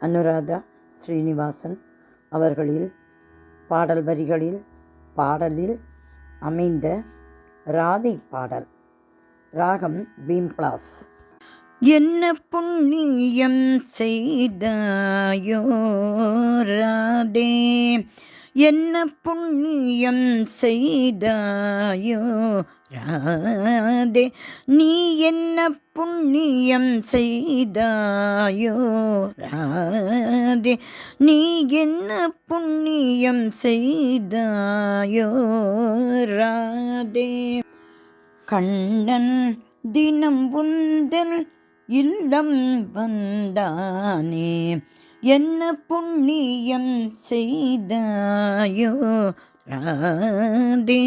அனுராதா ஸ்ரீனிவாசன் அவர்களில் பாடல் வரிகளில் பாடலில் அமைந்த ராதை பாடல். ராகம் பீம்ப்ளாஸ். என்ன புண்ணியம் செய்தாயோ ராதே, என்ன புண்ணியம் செய்தாயோ ராதே, நீ என்ன புண்ணியம் செய்தாயோ ராதே, நீ என்ன புண்ணியம் செய்தாயோ ராதே. கண்ணன் தினம் உந்தல் இல்லம் வந்தானே, என்ன புண்ணியம் செய்தாயோ ராதே.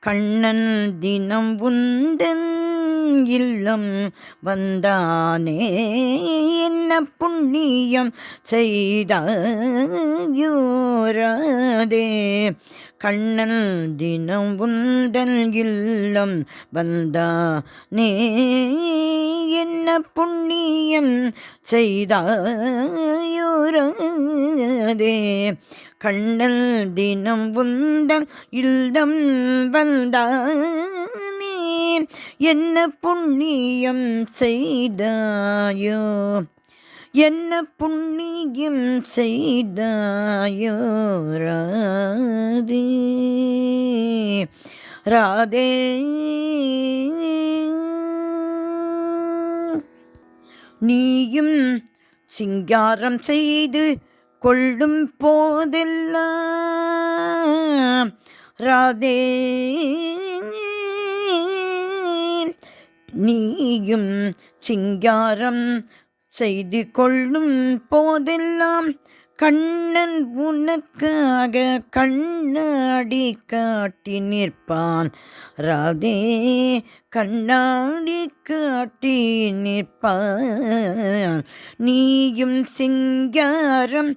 கண்ணன் தினம் உந்தன் இல்லம் வந்தானே, என்ன புண்ணியம் செய்தாயோ ராதே. கண்ணன் தினம் உந்தன் இல்லம் வந்தானே, என்ன புண்ணியம் செய்தாயோ ராதே. கண்ணன் தினம் உந்தன் இல்லம் வந்தானே, என்ன புண்ணியம் செய்தாயோ, என்ன புண்ணியம் செய்தாயோ ராதே. ராதே நீயும் சிங்காரம் செய்து கொள்ளும் போதெல்லாம் ராதே, நீயும் சிங்காரம் செய்து கொள்ளும் போதெல்லாம் கண்ணன் உனக்காக கண்ணாடி காட்டி நிற்பான் ராதே, கண்ணாடி காட்டி நிற்பான். நீயும் சிங்காரம்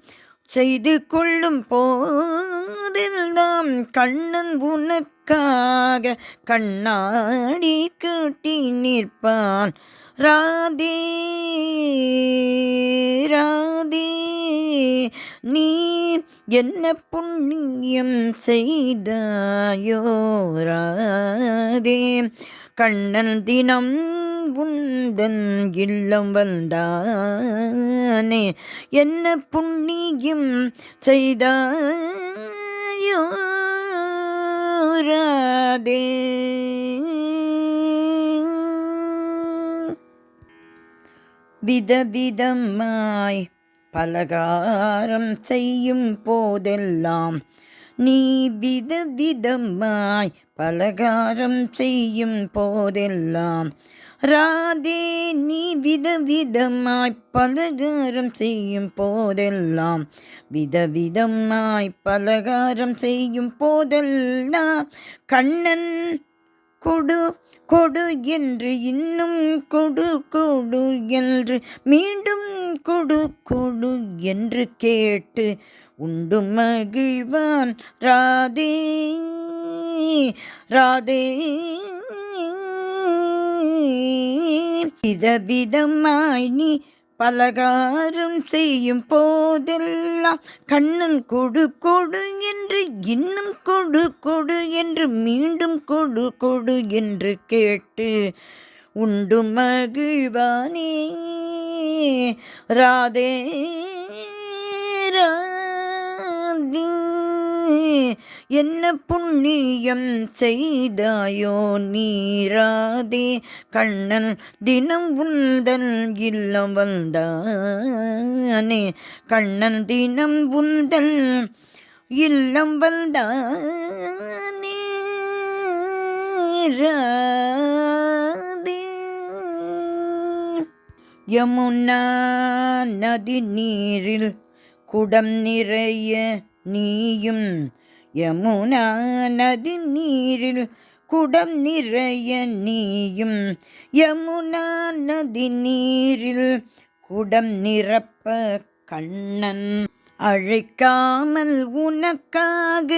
செய்து கொள்ளும் போதெல்லாம் கண்ணன் உனக்காக கண்ணாடி காட்டி நிற்பான் ராதே. ராதே நீ என்ன புண்ணியம் செய்தாயோ ராதே. கண்ணன் தினம் உந்தன் இல்லம் வந்தானே, என்ன புண்ணியம் செய்தாயோ ராதே. விதவிதமாய் பலகாரம் செய்யும் போதெல்லாம், நீ விதவிதமாய் பலகாரம் செய்யும் போதெல்லாம் ராதே, நீ விதவிதமாய் பலகாரம் செய்யும் போதெல்லாம், விதவிதமாய் பலகாரம் செய்யும் போதெல்லாம் கண்ணன் கொடு கொடு என்று இன்னும் கொடு கொடு என்று மீண்டும் கொடு கொடு என்று கேட்டு உண்டு மகிழ்வான் ராதே. ராதே விதவிதமாய் நீ பலகாரம் செய்யும் போதெல்லாம் கண்ணன் கொடு கொடு என்று இன்னும் கொடு கொடு என்று மீண்டும் கொடு கொடு என்று கேட்டு உண்டு மகிழ்வானே ராதே. ராதே என்ன புண்ணியம் செய்தாயோ நீராதே. கண்ணன் தினம் உந்தன் இல்லம் வந்தானே, கண்ணன் தினம் உந்தன் இல்லம் வந்தானே ராதே. யமுனா நதி நீரில் குடம் நிறைய நீயும், யமுனா நதி நீரில் குடம் நிறைய நீயும், யமுனா நதி நீரில் குடம் நிரப்ப கண்ணன் அழைக்காமல் உனக்காக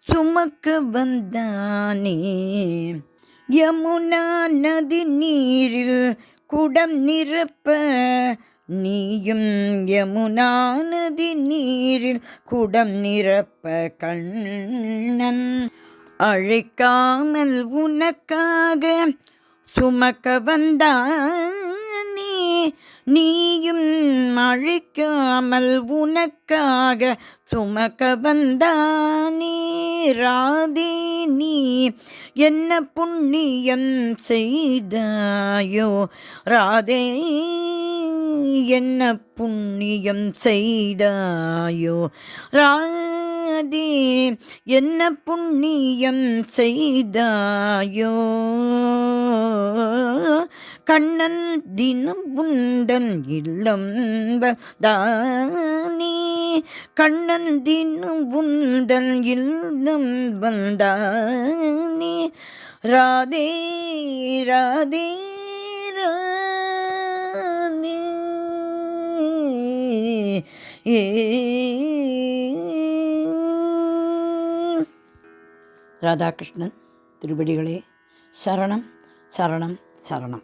சுமக்க வந்தானே. யமுனா நதி நீரில் குடம் நிரப்ப நீயும் யமுனா நதி நீரில் குடம் நிரப்ப கண்ணன் அழைக்காமல் உனக்காக சுமக்க வந்தானே. நீயும் அழைக்காமல் உனக்காக சுமக்க வந்தானே. ராதே நீ என்ன புண்ணியம் செய்தாயோ, ராதே என்ன புண்ணியம் செய்தாயோ, ராதே என்ன புண்ணியம் செய்தாயோ. கண்ணன் தினம் உந்தன் இல்லம் வந்தானே. கண்ணன் தினம் உந்தன் இல்லம் வந்தானே. ராதே ராதே ராதே. ராதாகிருஷ்ணன் திருவடிகளே சரணம் சரணம் சரணம்.